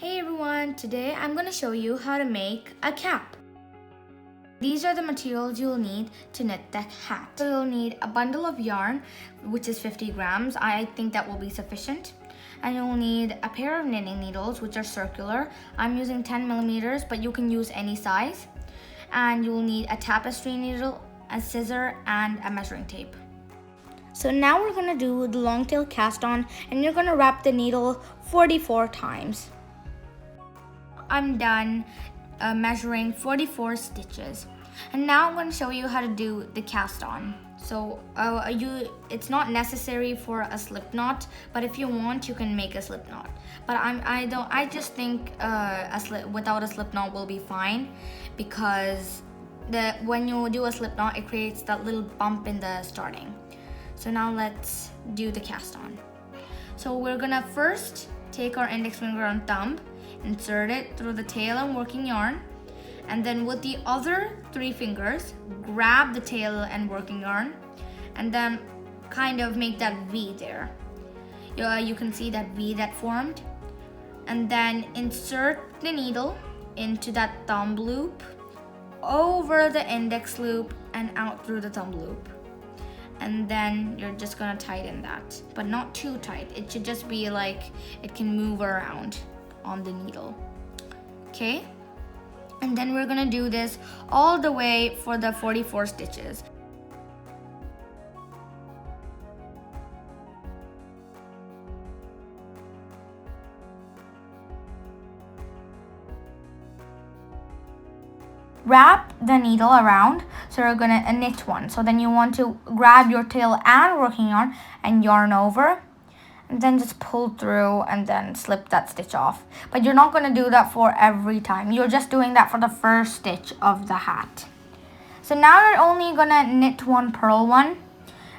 Hey everyone, today I'm going to show you how to make a cap. These are the materials you'll need to knit the hat. So you'll need a bundle of yarn, which is 50 grams. I think that will be sufficient. And you'll need a pair of knitting needles, which are circular. I'm using 10 millimeters, but you can use any size. And you'll need a tapestry needle, a scissor, and a measuring tape. So now we're going to do the long tail cast on, and you're going to wrap the needle 44 times. I'm done measuring 44 stitches, and now I'm going to show you how to do the cast on. So it's not necessary for a slip knot, but if you want, you can make a slip knot. But I just think without a slip knot will be fine, because when you do a slip knot, it creates that little bump in the starting. So now let's do the cast on. So we're gonna first take our index finger and thumb, insert it through the tail and working yarn, and then with the other 3 fingers, grab the tail and working yarn, and then kind of make that V there. You can see that V that formed, and then insert the needle into that thumb loop, over the index loop, and out through the thumb loop. And then you're just gonna tighten that, but not too tight. It should just be like it can move around on the needle. Okay? And then we're gonna do this all the way for the 44 stitches. Wrap the needle around, so you're gonna knit one. So then you want to grab your tail and working yarn and yarn over, and then just pull through and then slip that stitch off. But you're not gonna do that for every time. You're just doing that for the first stitch of the hat. So now you're only gonna knit one purl one,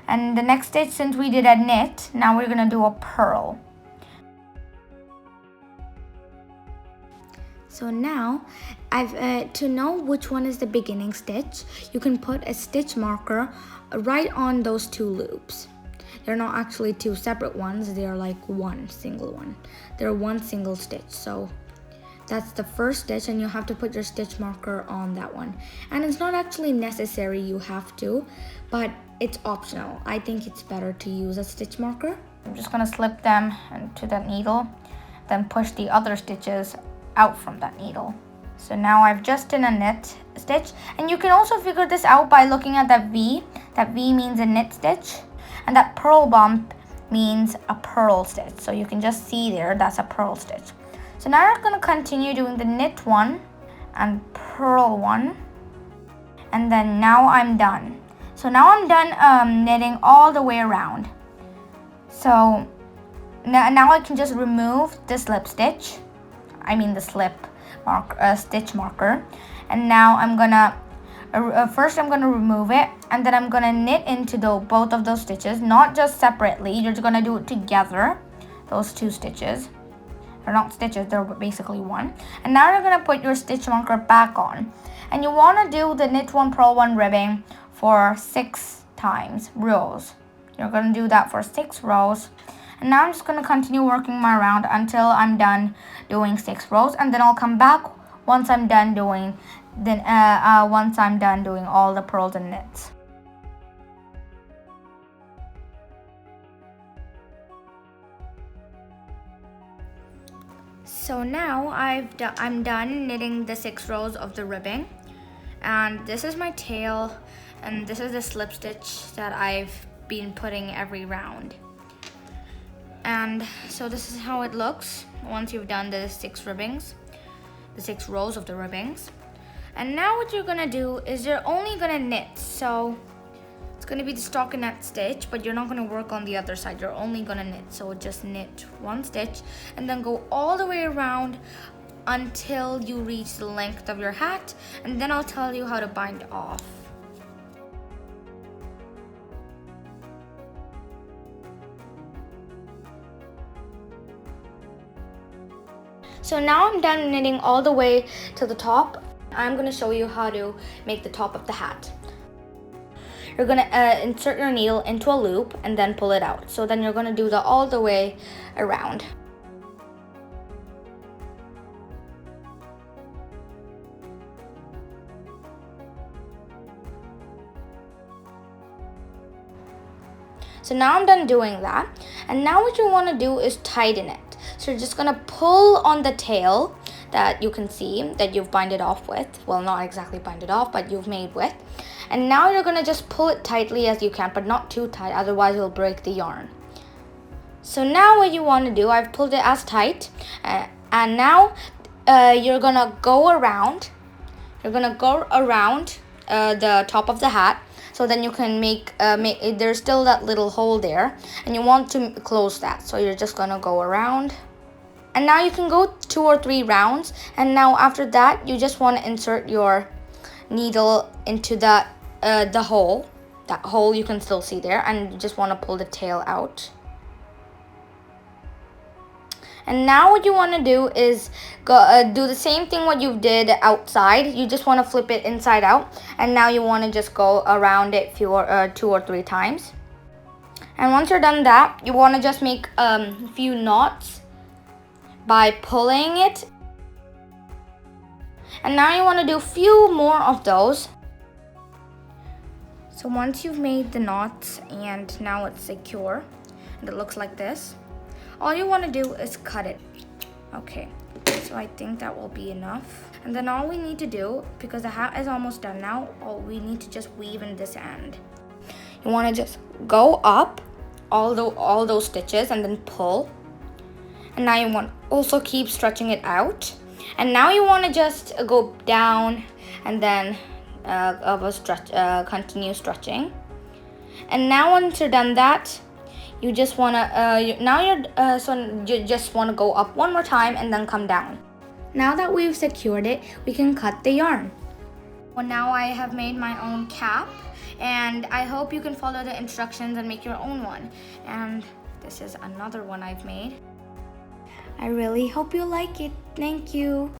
and the next stitch, since we did a knit, now we're gonna do a purl. So now, to know which one is the beginning stitch, you can put a stitch marker right on those 2 loops. They're not actually 2 separate ones, they are like one single one. They're one single stitch, so that's the first stitch, and you have to put your stitch marker on that one. And it's not actually necessary you have to, but it's optional. I think it's better to use a stitch marker. I'm just gonna slip them into that needle, then push the other stitches out from that needle. So now I've just done a knit stitch, and you can also figure this out by looking at that V. That V means a knit stitch, and that purl bump means a purl stitch. So you can just see there, that's a purl stitch. So now we're going to continue doing the knit one and purl one, and then now I'm done. So now I'm done knitting all the way around. So now I can just remove the slip stitch. The slip stitch marker, and now I'm gonna first I'm gonna remove it, and then I'm gonna knit into both of those stitches, not just separately. You're just gonna do it together. Those 2 stitches, they're not stitches, they're basically one. And now you're gonna put your stitch marker back on, and you want to do the knit one purl one ribbing for 6 times rows. You're gonna do that for 6 rows. And now I'm just going to continue working my round until I'm done doing 6 rows, and then I'll come back once I'm done doing all the purls and knits. So now I'm done knitting the 6 rows of the ribbing, and this is my tail, and this is the slip stitch that I've been putting every round. And so this is how it looks once you've done the 6 ribbings, the 6 rows of the ribbings. And now what you're gonna do is you're only gonna knit. So it's gonna be the stockinette stitch, but you're not gonna work on the other side. You're only gonna knit. So just knit 1 stitch and then go all the way around until you reach the length of your hat, and then I'll tell you how to bind off. So now I'm done knitting all the way to the top. I'm going to show you how to make the top of the hat. You're going to insert your needle into a loop and then pull it out. So then you're going to do that all the way around. So now I'm done doing that. And now what you want to do is tighten it. So you're just going to pull on the tail that you can see that you've binded off with. Well, not exactly binded off, but you've made with. And now you're going to just pull it tightly as you can, but not too tight, otherwise you'll break the yarn. So now what you want to do, I've pulled it as tight, and now you're going to go around. You're going to go around the top of the hat. So then you can make there's still that little hole there, and you want to close that. So you're just going to go around. And now you can go 2 or 3 rounds, and now after that you just want to insert your needle into the hole. That hole you can still see there, and you just want to pull the tail out. And now what you want to do is do the same thing what you did outside. You just want to flip it inside out, and now you want to just go around it 2 or 3 times. And once you're done that, you want to just make a few knots by pulling it. And now you want to do a few more of those. So once you've made the knots and now it's secure and it looks like this, all you want to do is cut it. Okay, so I think that will be enough. And then all we need to do, because the hat is almost done now, we need to just weave in this end. You want to just go up all those stitches and then pull. And now you want to also keep stretching it out. And now you want to just go down and then continue stretching. And now once you're done that, you just want to you just want to go up one more time and then come down. Now that we've secured it, we can cut the yarn. Well, now I have made my own cap, and I hope you can follow the instructions and make your own one. And this is another one I've made. I really hope you like it. Thank you.